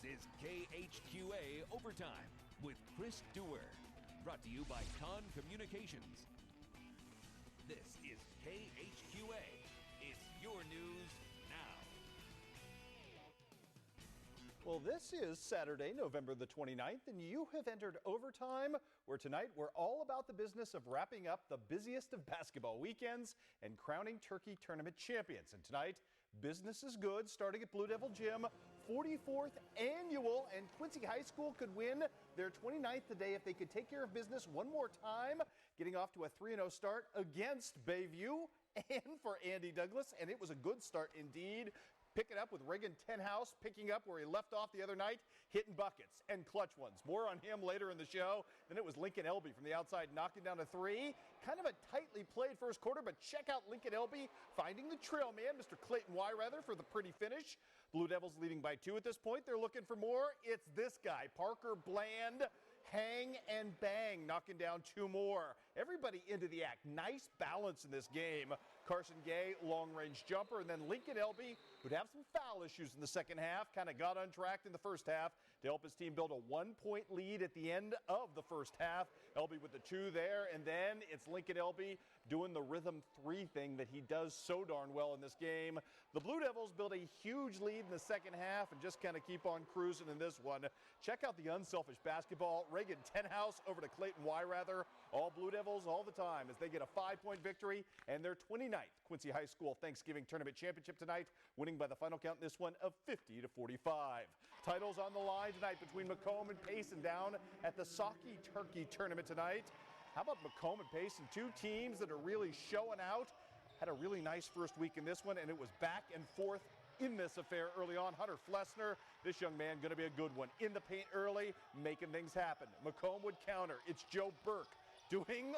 is KHQA Overtime with Chris Dewar. Brought to you by Con Communications. This is KHQA. It's your news now. Well, this is Saturday, November the 29th, and you have entered Overtime, where tonight we're all about the business of wrapping up the busiest of basketball weekends and crowning Turkey Tournament champions. And tonight, business is good, starting at Blue Devil Gym, 44th annual, and Quincy High School could win their 29th today if they could take care of business one more time, getting off to a 3-0 start against Bayview and for Andy Douglas, and it was a good start indeed. Picking up with Reagan Tenhouse, picking up where he left off the other night, hitting buckets and clutch ones. More on him later in the show. Then it was Lincoln Elby from the outside knocking down a three. Kind of a tightly played first quarter, but check out Lincoln Elby finding the trail man, Mr. Clayton Wyrather, for the pretty finish. Blue Devils leading by 2 at this point. They're looking for more. It's this guy, Parker Bland. Hang and bang, knocking down 2 more. Everybody into the act. Nice balance in this game. Carson Gay, long-range jumper, and then Lincoln Elby would have some foul issues in the second half. Kind of got untracked in the first half to help his team build a 1-point lead at the end of the first half. Elby with the 2 there, and then it's Lincoln Elby doing the rhythm 3 thing that he does so darn well in this game. The Blue Devils build a huge lead in the second half and just kind of keep on cruising in this one. Check out the unselfish basketball. Reagan Tenhouse over to Clayton Wyrather. All Blue Devils all the time as they get a 5-point victory and their 29th Quincy High School Thanksgiving Tournament Championship tonight, winning by the final count in this one of 50-45. Titles on the line tonight between Macomb and Payson down at the Saki Turkey Tournament tonight. How about Macomb and Payson, 2 teams that are really showing out? Had a really nice first week in this one, and it was back and forth in this affair early on. Hunter Flessner, this young man, going to be a good one. In the paint early, making things happen. Macomb would counter. It's Joe Burke doing,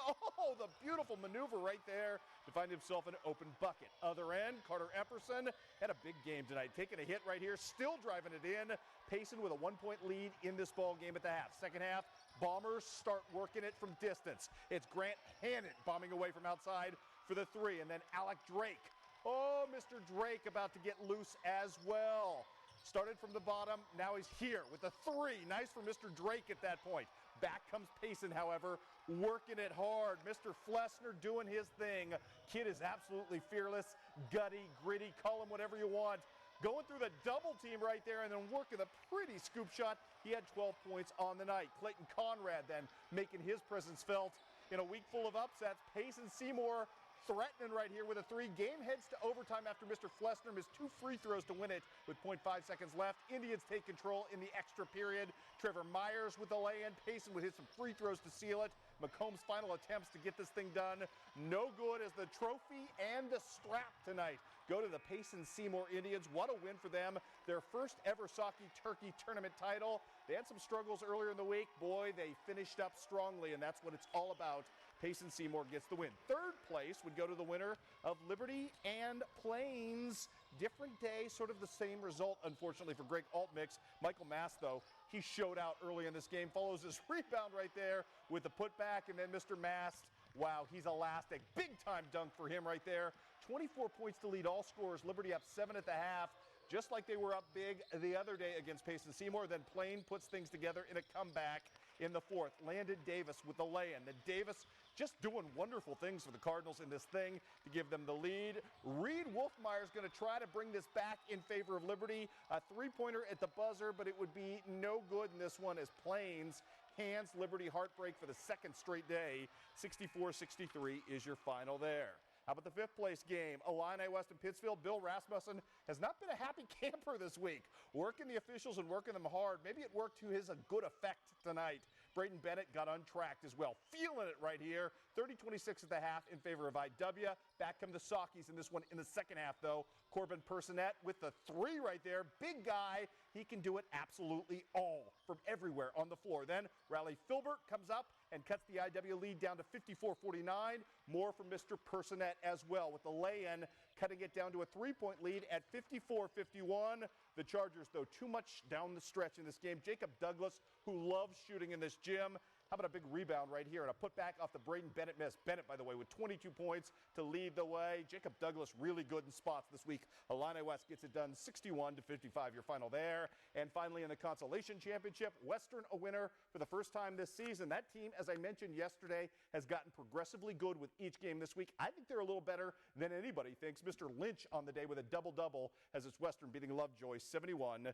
the beautiful maneuver right there to find himself an open bucket. Other end, Carter Epperson had a big game tonight, taking a hit right here, still driving it in. Payson with a 1-point lead in this ball game at the half. Second half, Bombers start working it from distance. It's Grant Hannon bombing away from outside for the 3, and then Alec Drake. Oh, Mr. Drake about to get loose as well. Started from the bottom, now he's here with the 3. Nice for Mr. Drake at that point. Back comes Payson, however, working it hard. Mr. Flessner doing his thing. Kid is absolutely fearless, gutty, gritty, call him whatever you want. Going through the double team right there and then working the pretty scoop shot. He had 12 points on the night. Clayton Conrad then making his presence felt in a week full of upsets. Payson Seymour threatening right here with a 3. Game heads to overtime after Mr. Flessner missed 2 free throws to win it with 0.5 seconds left. Indians take control in the extra period. Trevor Myers with the lay-in. Payson would hit some free throws to seal it. Macomb's final attempts to get this thing done, no good, as the trophy and the strap tonight go to the Payson Seymour Indians. What a win for them. Their first ever Saki Turkey Tournament title. They had some struggles earlier in the week. Boy, they finished up strongly, and that's what it's all about. Payson Seymour gets the win. Third place would go to the winner of Liberty and Plains. Different day, sort of the same result, unfortunately, for Greg Altmix. Michael Mass, though, he showed out early in this game. Follows his rebound right there with the putback, and then Mr. Mast, wow, he's elastic. Big-time dunk for him right there. 24 points to lead all scorers. Liberty up 7 at the half. Just like they were up big the other day against Payson Seymour. Then Plain puts things together in a comeback in the 4th. Landon Davis with the lay-in. Then Davis just doing wonderful things for the Cardinals in this thing to give them the lead. Reed Wolfmeyer is going to try to bring this back in favor of Liberty. A 3-pointer at the buzzer, but it would be no good in this one as Plains hands Liberty heartbreak for the 2nd straight day. 64-63 is your final there. How about the 5th place game? Illini West and Pittsfield. Bill Rasmussen has not been a happy camper this week. Working the officials and working them hard. Maybe it worked to his good effect tonight. Braden Bennett got untracked as well. Feeling it right here. 30-26 at the half in favor of IW. Back come the Saukeys in this one in the second half, though. Corbin Personette with the 3 right there. Big guy. He can do it absolutely all from everywhere on the floor. Then Riley Filbert comes up and cuts the IW lead down to 54-49. More from Mr. Personette as well with the lay-in, cutting it down to a 3-point lead at 54-51. The Chargers, though, too much down the stretch in this game. Jacob Douglas, who loves shooting in this gym, How about a big rebound right here and a putback off the Braden Bennett miss. Bennett, by the way, with 22 points to lead the way. Jacob Douglas really good in spots this week. Illini West gets it done 61-55, your final there. And finally in the Consolation Championship, Western a winner for the first time this season. That team, as I mentioned yesterday, has gotten progressively good with each game this week. I think they're a little better than anybody thinks. Mr. Lynch on the day with a double-double as it's Western beating Lovejoy 71-54.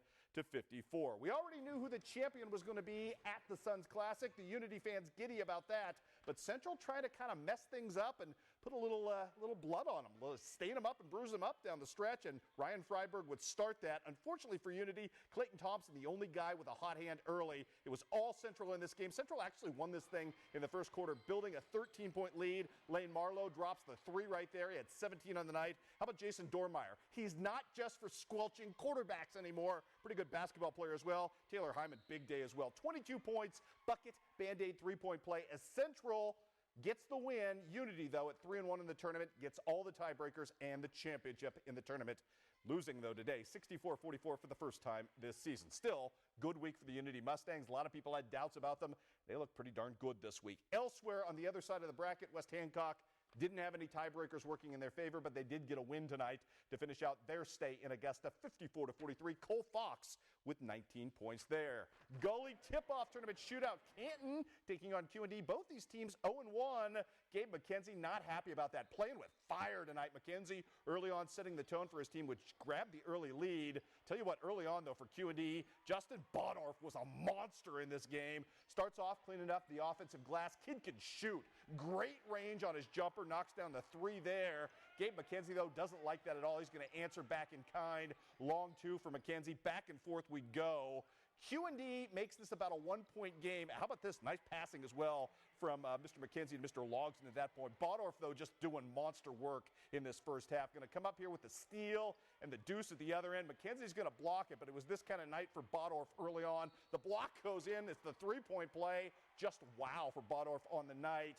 We already knew who the champion was going to be at the Suns Classic. The Unity fans giddy about that, but Central tried to kind of mess things up and put a little blood on them, stain them up and bruise them up down the stretch, and Ryan Freiberg would start that. Unfortunately for Unity, Clayton Thompson, the only guy with a hot hand early. It was all Central in this game. Central actually won this thing in the first quarter, building a 13-point lead. Lane Marlowe drops the three right there. He had 17 on the night. How about Jason Dormeyer? He's not just for squelching quarterbacks anymore. Pretty good basketball player as well. Taylor Hyman, big day as well. 22 points, bucket, Band-Aid three-point play as Central gets the win. Unity, though, at 3-1 in the tournament, gets all the tiebreakers and the championship in the tournament. Losing, though, today, 64-44 for the first time this season. Still, good week for the Unity Mustangs. A lot of people had doubts about them. They look pretty darn good this week. Elsewhere, on the other side of the bracket, West Hancock didn't have any tiebreakers working in their favor, but they did get a win tonight to finish out their stay in Augusta, 54-43. Cole Fox with 19 points there. Gully tip-off tournament shootout. Canton taking on Q&D. Both these teams 0-1. Gabe McKenzie not happy about that. Playing with fire tonight. McKenzie early on setting the tone for his team, which grabbed the early lead. Tell you what, early on, though, for Q&D, Justin Bodorf was a monster in this game. Starts off cleaning up the offensive glass. Kid can shoot. Great range on his jumper. Knocks down the three there. Gabe McKenzie, though, doesn't like that at all. He's going to answer back in kind. Long two for McKenzie. Back and forth we go. Q&D makes this about a one-point game. How about this? Nice passing as well from Mr. McKenzie and Mr. Logston at that point. Bodorf, though, just doing monster work in this first half. Going to come up here with the steal and the deuce at the other end. McKenzie's going to block it, but it was this kind of night for Bodorf early on. The block goes in. It's the three-point play. Just wow for Bodorf on the night.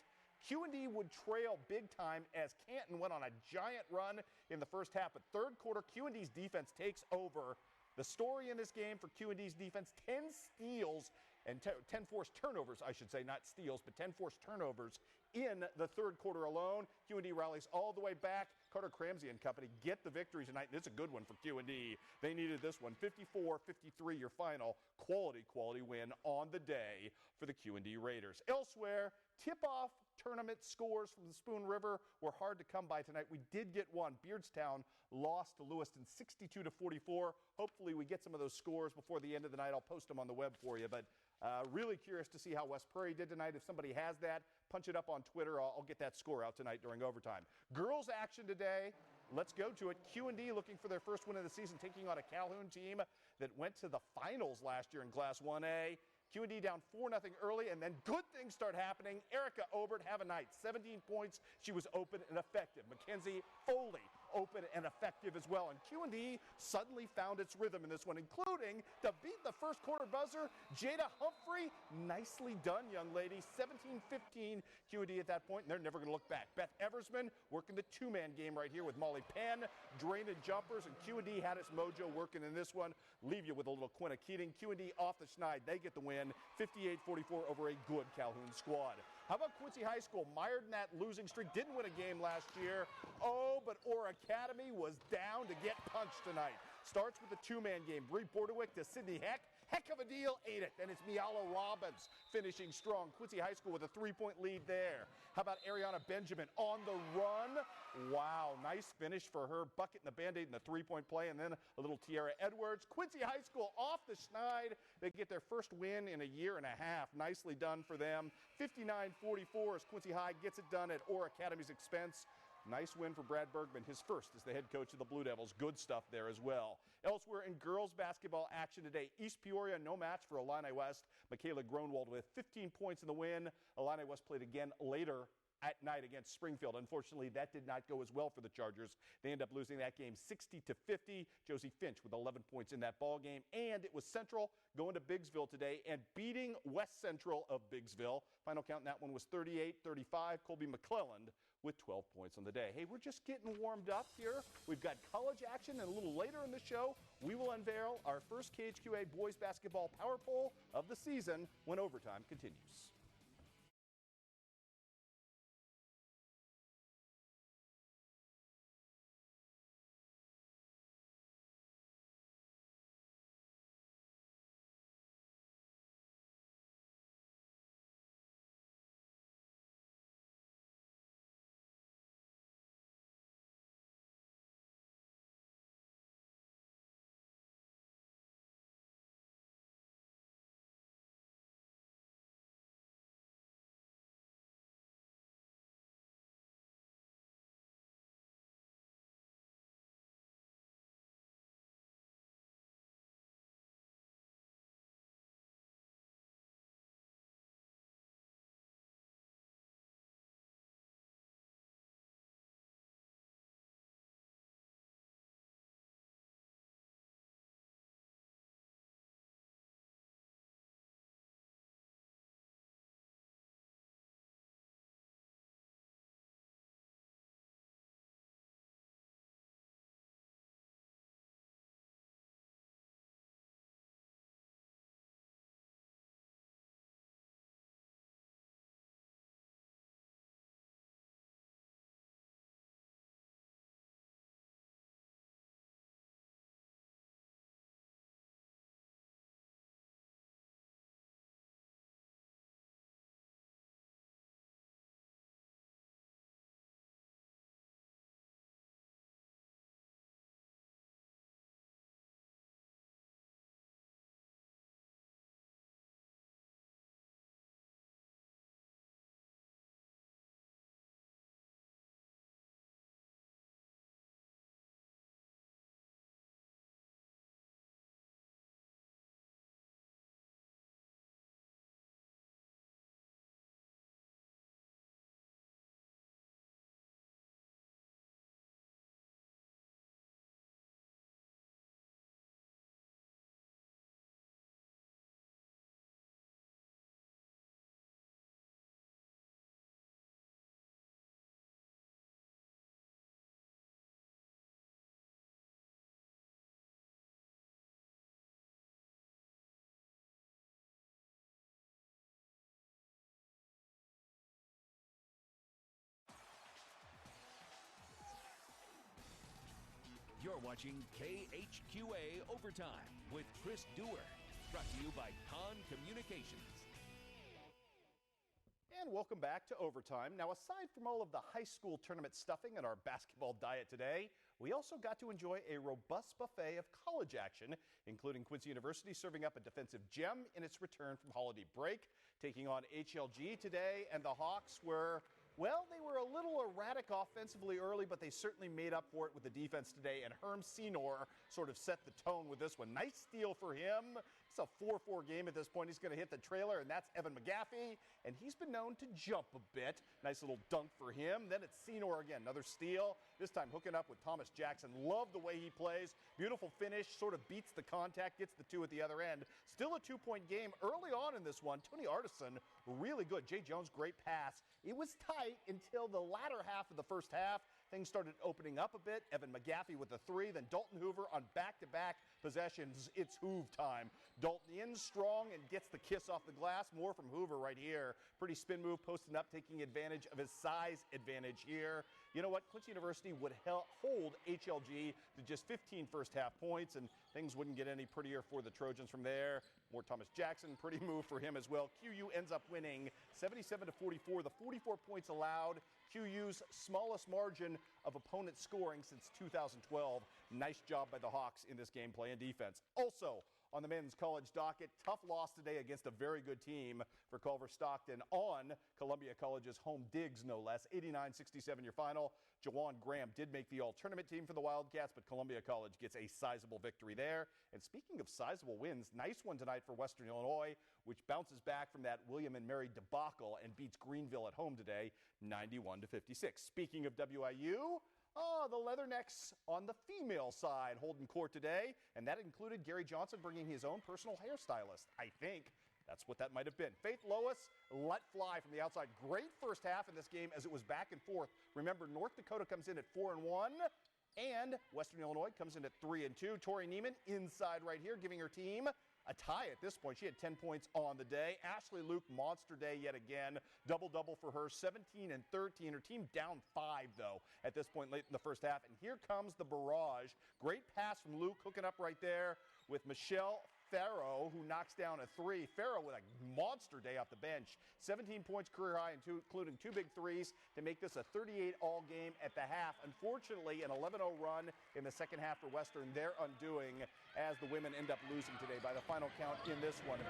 Q&D would trail big time as Canton went on a giant run in the first half. But third quarter, Q&D's defense takes over. The story in this game for Q&D's defense, 10 steals and 10 forced turnovers, I should say, not steals, but 10 forced turnovers in the third quarter alone. Q&D rallies all the way back. Carter Cramsey and company get the victory tonight, and it's a good one for Q&D. They needed this one. 54-53, your final quality win on the day for the Q&D Raiders. Elsewhere, tip-off tournament scores from the Spoon River were hard to come by tonight. We did get one. Beardstown lost to Lewiston 62-44. Hopefully we get some of those scores before the end of the night. I'll post them on the web for you. But really curious to see how West Prairie did tonight. If somebody has that, punch it up on Twitter. I'll get that score out tonight during overtime. Girls action today. Let's go to it. Q&D looking for their first win of the season, taking on a Calhoun team that went to the finals last year in Class 1A. Q&D down 4-0 early, and then good things start happening. Erica Obert, have a night. 17 points. She was open and effective. Mackenzie Foley, open and effective as well. And Q&D suddenly found its rhythm in this one, including to beat the first quarter buzzer, Jada Humphrey. Nicely done, young lady. 17-15 Q&D at that point, and they're never going to look back. Beth Eversman working the two-man game right here with Molly Penn, draining jumpers, and Q&D had its mojo working in this one. Leave you with a little Quinna Keating. Q&D off the schneid. They get the win, 58-44 over a good Calhoun squad. How about Quincy High School? Mired in that losing streak. Didn't win a game last year. Oh, but Orr Academy was down to get punched tonight. Starts with the two-man game. Bree Bordewick to Sydney Heck. Heck of a deal, ate it. Then it's Miala Robbins finishing strong. Quincy High School with a three-point lead there. How about Ariana Benjamin on the run? Wow, nice finish for her. Bucket in the Band-Aid and the three-point play, and then a little Tiara Edwards. Quincy High School off the schneid. They get their first win in a year and a half. Nicely done for them. 59-44 as Quincy High gets it done at Orr Academy's expense. Nice win for Brad Bergman, his first as the head coach of the Blue Devils. Good stuff there as well. Elsewhere in girls basketball action today, East Peoria, no match for Illini West. Michaela Gronwald with 15 points in the win. Illini West played again later at night against Springfield. Unfortunately, that did not go as well for the Chargers. They end up losing that game 60-50. Josie Finch with 11 points in that ball game. And it was Central going to Biggsville today and beating West Central of Biggsville. Final count in that one was 38-35. Colby McClelland with 12 points on the day. Hey, we're just getting warmed up here. We've got college action, and a little later in the show, we will unveil our first KHQA boys basketball power poll of the season when overtime continues. You're watching KHQA Overtime with Chris Dewar. Brought to you by Con Communications. And welcome back to Overtime. Now, aside from all of the high school tournament stuffing and our basketball diet today, we also got to enjoy a robust buffet of college action, including Quincy University serving up a defensive gem in its return from holiday break, taking on HLG today, and the Hawks were, well, they were a little erratic offensively early, but they certainly made up for it with the defense today, and Herm Senor sort of set the tone with this one. Nice steal for him. It's a 4-4 game at this point. He's going to hit the trailer, and that's Evan McGaffey, and he's been known to jump a bit. Nice little dunk for him. Then it's Senor again, another steal, this time hooking up with Thomas Jackson. Love the way he plays. Beautiful finish, sort of beats the contact, gets the two at the other end. Still a two-point game early on in this one. Tony Artison, really good. Jay Jones, great pass. It was tight until the latter half of the first half. Things started opening up a bit. Evan McGaffey with the three, then Dalton Hoover on back-to-back possessions. It's Hoove time. Dalton in strong and gets the kiss off the glass. More from Hoover right here. Pretty spin move, posting up, taking advantage of his size advantage here. You know what? Quincy University would hold HLG to just 15 first-half points, and things wouldn't get any prettier for the Trojans from there. More Thomas Jackson, pretty move for him as well. QU ends up winning 77-44. The 44 points allowed. QU's smallest margin of opponent scoring since 2012. Nice job by the Hawks in this game play and defense. Also, on the men's college docket, tough loss today against a very good team for Culver Stockton on Columbia College's home digs, no less. 89-67 your final. Jawan Graham did make the all-tournament team for the Wildcats, but Columbia College gets a sizable victory there. And speaking of sizable wins, nice one tonight for Western Illinois, which bounces back from that William and Mary debacle and beats Greenville at home today, 91-56. Speaking of WIU, the Leathernecks on the female side holding court today, and that included Gary Johnson bringing his own personal hairstylist. I think that's what that might have been. Faith Lois let fly from the outside. Great first half in this game as it was back and forth. Remember, North Dakota comes in at 4-1, and Western Illinois comes in at 3-2. Tori Neiman inside right here, giving her team a tie at this point. She had 10 points on the day. Ashley Luke, monster day yet again. Double-double for her, 17 and 13. Her team down 5, though, at this point late in the first half. And here comes the barrage. Great pass from Luke, hooking up right there with Michelle Farrow, who knocks down a three. Farrow with a monster day off the bench. 17 points career high, including 2 big threes to make this a 38-all game at the half. Unfortunately, an 11-0 run in the second half for Western. They're undoing as the women end up losing today by the final count in this one of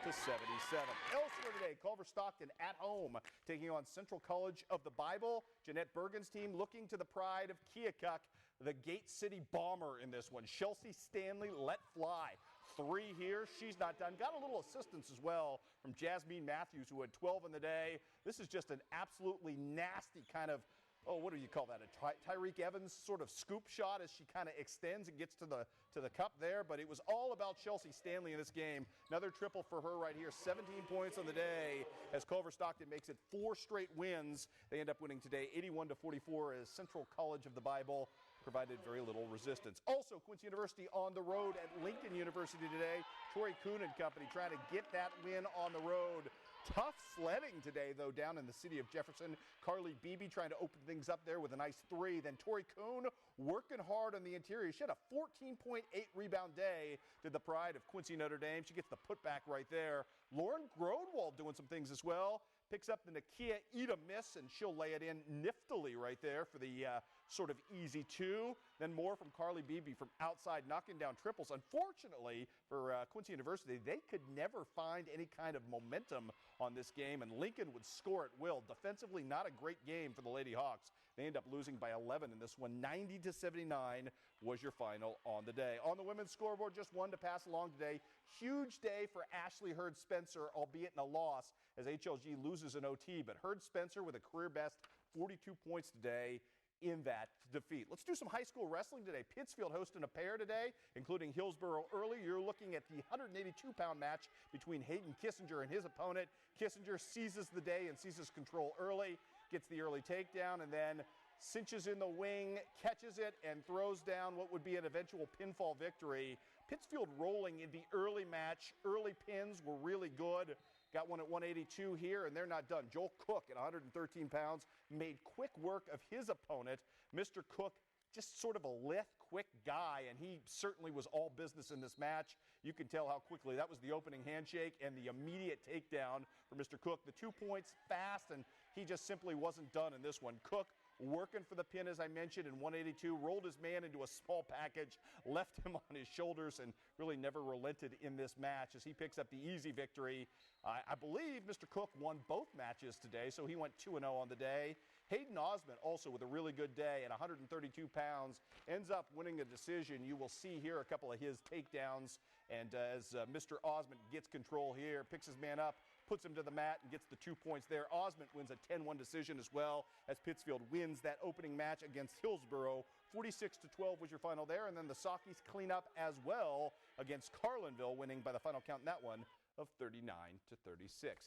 85-77. Elsewhere today, Culver Stockton at home taking on Central College of the Bible. Jeanette Bergen's team looking to the pride of Keokuk, the Gate City Bomber in this one. Chelsea Stanley let fly. 3 here. She's not done. Got a little assistance as well from Jasmine Matthews, who had 12 in the day. This is just an absolutely nasty kind of, what do you call that? A Tyreek Evans sort of scoop shot as she kind of extends and gets to the cup there. But it was all about Chelsea Stanley in this game. Another triple for her right here. 17 points on the day as Culver Stockton makes it 4 straight wins. They end up winning today 81-44 as Central College of the Bible provided very little resistance. Also, Quincy University on the road at Lincoln University today. Tori Kuhn and company trying to get that win on the road. Tough sledding today, though, down in the city of Jefferson. Carly Beebe trying to open things up there with a nice 3. Then Tori Kuhn working hard on the interior. She had a 14.8 rebound day, did the pride of Quincy Notre Dame. She gets the putback right there. Lauren Grodewald doing some things as well. Picks up the Nakia Ida miss, and she'll lay it in niftily right there for the sort of easy 2. Then more from Carly Beebe from outside, knocking down triples. Unfortunately for Quincy University, they could never find any kind of momentum on this game, and Lincoln would score at will. Defensively, not a great game for the Lady Hawks. They end up losing by 11 in this one. 90-79 was your final on the day. On the women's scoreboard, just one to pass along today. Huge day for Ashley Hurd Spencer, albeit in a loss as HLG loses an OT. But Hurd Spencer with a career best 42 points today in that defeat. Let's do some high school wrestling today. Pittsfield hosting a pair today, including Hillsborough early. You're looking at the 182-pound match between Hayden Kissinger and his opponent. Kissinger seizes the day and seizes control early, gets the early takedown, and then cinches in the wing, catches it, and throws down what would be an eventual pinfall victory. Pittsfield rolling in the early match. Early pins were really good. Got one at 182 here, and they're not done. Joel Cook at 113 pounds made quick work of his opponent. Mr. Cook just sort of a lithe, quick guy, and he certainly was all business in this match. You can tell how quickly that was the opening handshake and the immediate takedown for Mr. Cook. The 2 points fast, and he just simply wasn't done in this one. Cook working for the pin, as I mentioned, in 182, rolled his man into a small package, left him on his shoulders, and really never relented in this match as he picks up the easy victory. I believe Mr. Cook won both matches today, so he went 2-0 on the day. Hayden Osment also with a really good day at 132 pounds, ends up winning a decision. You will see here a couple of his takedowns, and as Mr. Osment gets control here, picks his man up, puts him to the mat, and gets the 2 points there. Osment wins a 10-1 decision as well as Pittsfield wins that opening match against Hillsborough. 46-12 was your final there, and then the Saukeys clean up as well against Carlinville, winning by the final count in that one of 39-36.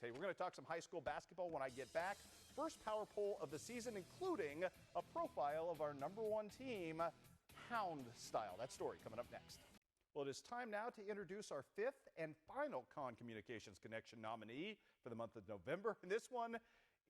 Hey, we're going to talk some high school basketball when I get back. First power poll of the season, including a profile of our #1 team, Hound Style. That story coming up next. Well, it is time now to introduce our 5th and final Con Communications Connection nominee for the month of November. And this one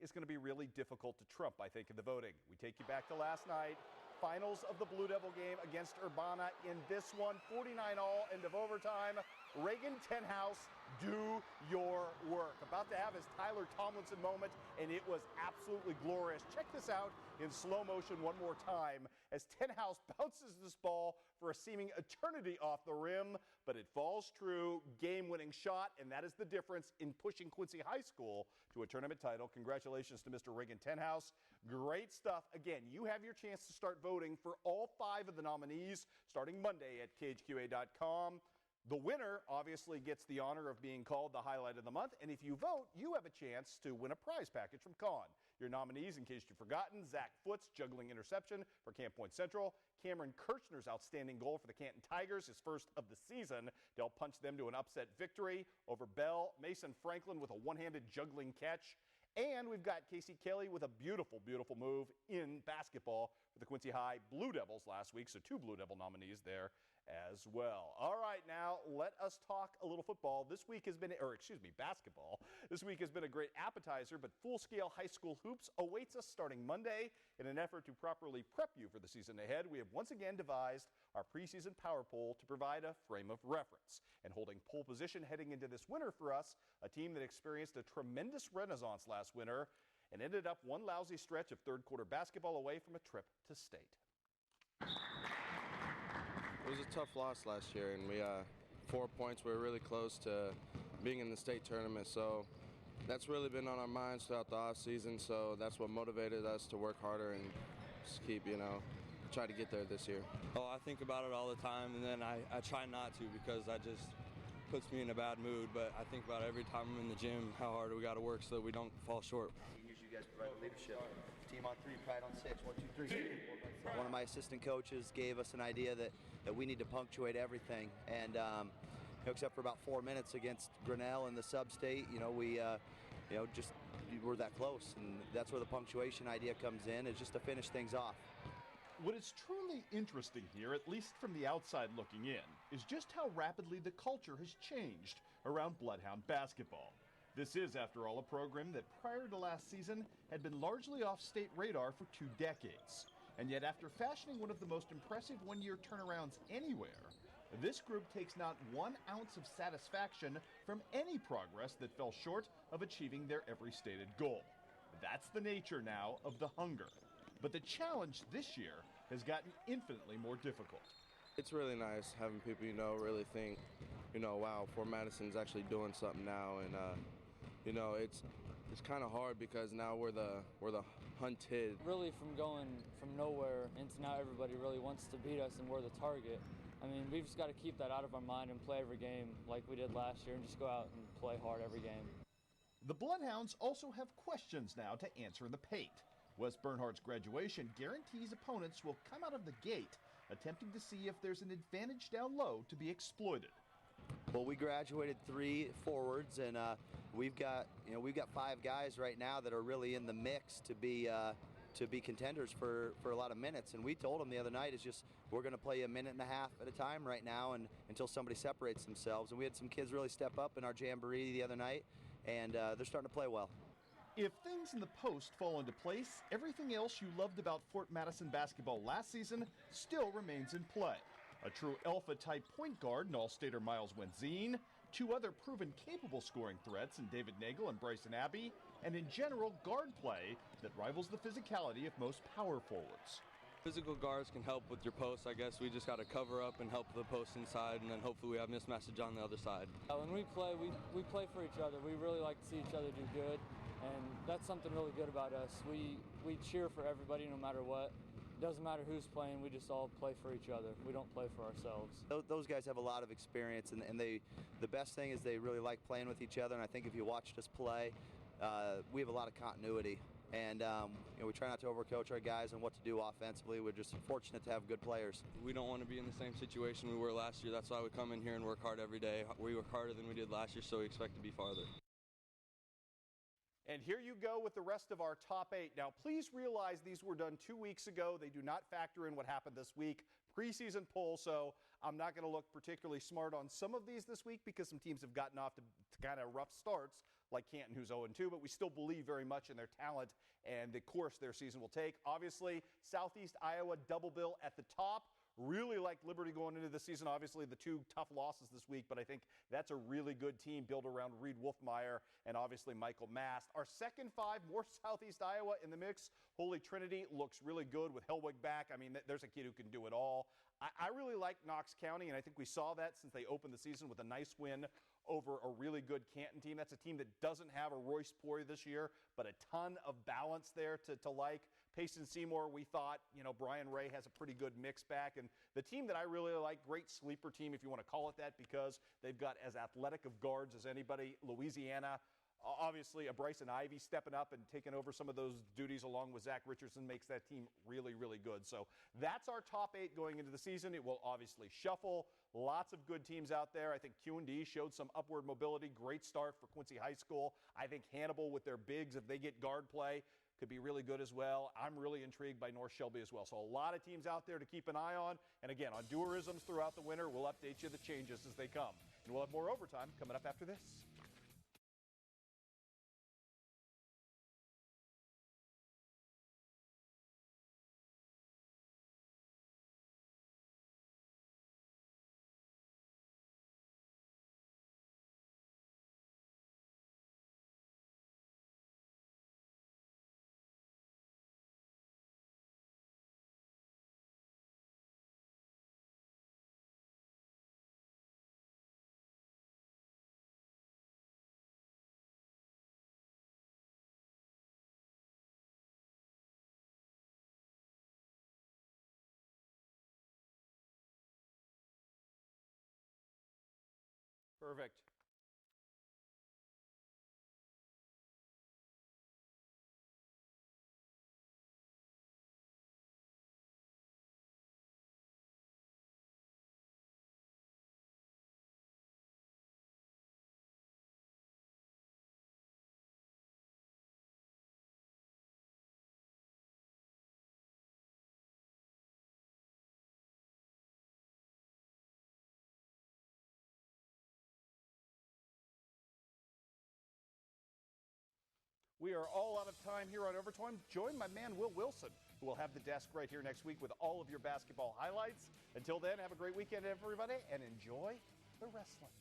is going to be really difficult to trump, I think, in the voting. We take you back to last night. Finals of the Blue Devil game against Urbana in this one, 49-all, end of overtime. Reagan Tenhouse, do your work. About to have his Tyler Tomlinson moment, and it was absolutely glorious. Check this out in slow motion one more time as Tenhouse bounces this ball for a seeming eternity off the rim, but it falls true, game-winning shot, and that is the difference in pushing Quincy High School to a tournament title. Congratulations to Mr. Reagan Tenhouse. Great stuff. Again, you have your chance to start voting for all 5 of the nominees starting Monday at KHQA.com. The winner obviously gets the honor of being called the highlight of the month, and if you vote, you have a chance to win a prize package from Con. Your nominees, in case you've forgotten: Zach Foot's juggling interception for Camp Point Central, Cameron Kirchner's outstanding goal for the Canton Tigers, his first of the season. They'll punch them to an upset victory over Bell. Mason Franklin with a one-handed juggling catch. And we've got Casey Kelly with a beautiful, beautiful move in basketball for the Quincy High Blue Devils last week. So 2 Blue Devil nominees there as well. All right, now let us talk a little football. This week has been, basketball. This week has been a great appetizer, but full-scale high school hoops awaits us starting Monday. In an effort to properly prep you for the season ahead, we have once again devised our preseason power poll to provide a frame of reference. And holding pole position heading into this winter for us, a team that experienced a tremendous renaissance last winter and ended up one lousy stretch of third-quarter basketball away from a trip to state. It was a tough loss last year, and we 4 points. We were really close to being in the state tournament, so that's really been on our minds throughout the off season. So that's what motivated us to work harder and just keep, try to get there this year. Oh, I think about it all the time, and then I try not to because that just puts me in a bad mood. But I think about it every time I'm in the gym, how hard we got to work so that we don't fall short. Usually you guys provide leadership. Team on 3, pride on 6. 1, 2, 3. One of my assistant coaches gave us an idea that we need to punctuate everything, and except for about 4 minutes against Grinnell in the sub-state, we we're that close, and that's where the punctuation idea comes in, is just to finish things off. What is truly interesting here, at least from the outside looking in, is just how rapidly the culture has changed around Bloodhound basketball. This is, after all, a program that prior to last season had been largely off state radar for 2 decades. And yet, after fashioning one of the most impressive one-year turnarounds anywhere, this group takes not 1 ounce of satisfaction from any progress that fell short of achieving their every stated goal. That's the nature now of the hunger. But the challenge this year has gotten infinitely more difficult. It's really nice having people, really think, wow, Fort Madison's actually doing something now, and it's kind of hard because now we're the hunted. Really, from going from nowhere into now everybody really wants to beat us and we're the target. I mean, we've just got to keep that out of our mind and play every game like we did last year and just go out and play hard every game. The Bloodhounds also have questions now to answer in the paint. Wes Bernhardt's graduation guarantees opponents will come out of the gate attempting to see if there's an advantage down low to be exploited. Well, we graduated 3 forwards, and we've got 5 guys right now that are really in the mix to be contenders for a lot of minutes. And we told them the other night we're going to play a minute and a half at a time right now, and until somebody separates themselves. And we had some kids really step up in our jamboree the other night, and they're starting to play well. If things in the post fall into place, everything else you loved about Fort Madison basketball last season still remains in play. A true alpha-type point guard in All-Stater Miles Wenzine, two other proven capable scoring threats in David Nagel and Bryson Abbey, and in general guard play that rivals the physicality of most power forwards. Physical guards can help with your post. I guess we just got to cover up and help the post inside, and then hopefully we have mismatches on the other side. When we play, we play for each other. We really like to see each other do good, and that's something really good about us. We cheer for everybody no matter what. It doesn't matter who's playing, we just all play for each other. We don't play for ourselves. Those guys have a lot of experience, and the best thing is they really like playing with each other, and I think if you watched us play, we have a lot of continuity. And we try not to overcoach our guys on what to do offensively. We're just fortunate to have good players. We don't want to be in the same situation we were last year. That's why we come in here and work hard every day. We work harder than we did last year, so we expect to be farther. And here you go with the rest of our top 8. Now, please realize these were done 2 weeks ago. They do not factor in what happened this week. Preseason poll, so I'm not going to look particularly smart on some of these this week because some teams have gotten off to kind of rough starts, like Canton, who's 0-2, but we still believe very much in their talent and the course their season will take. Obviously, Southeast Iowa double bill at the top. Really like Liberty going into the season. Obviously, the 2 tough losses this week, but I think that's a really good team built around Reed Wolfmeyer and obviously Michael Mast. Our second 5, more Southeast Iowa in the mix. Holy Trinity looks really good with Hellwig back. I mean, there's a kid who can do it all. I really like Knox County, and I think we saw that since they opened the season with a nice win over a really good Canton team. That's a team that doesn't have a Royce Poirier this year, but a ton of balance there to like. Payson Seymour, we thought, Brian Ray has a pretty good mix back. And the team that I really like, great sleeper team, if you want to call it that, because they've got as athletic of guards as anybody. Louisiana, obviously a Bryson Ivy stepping up and taking over some of those duties along with Zach Richardson makes that team really, really good. So that's our top 8 going into the season. It will obviously shuffle. Lots of good teams out there. I think Q&D showed some upward mobility. Great start for Quincy High School. I think Hannibal with their bigs, if they get guard play, could be really good as well. I'm really intrigued by North Shelby as well. So a lot of teams out there to keep an eye on. And again, on Dewar-isms throughout the winter, we'll update you the changes as they come. And we'll have more overtime coming up after this. Perfect. We are all out of time here on Overtime. Join my man, Will Wilson, who will have the desk right here next week with all of your basketball highlights. Until then, have a great weekend, everybody, and enjoy the wrestling.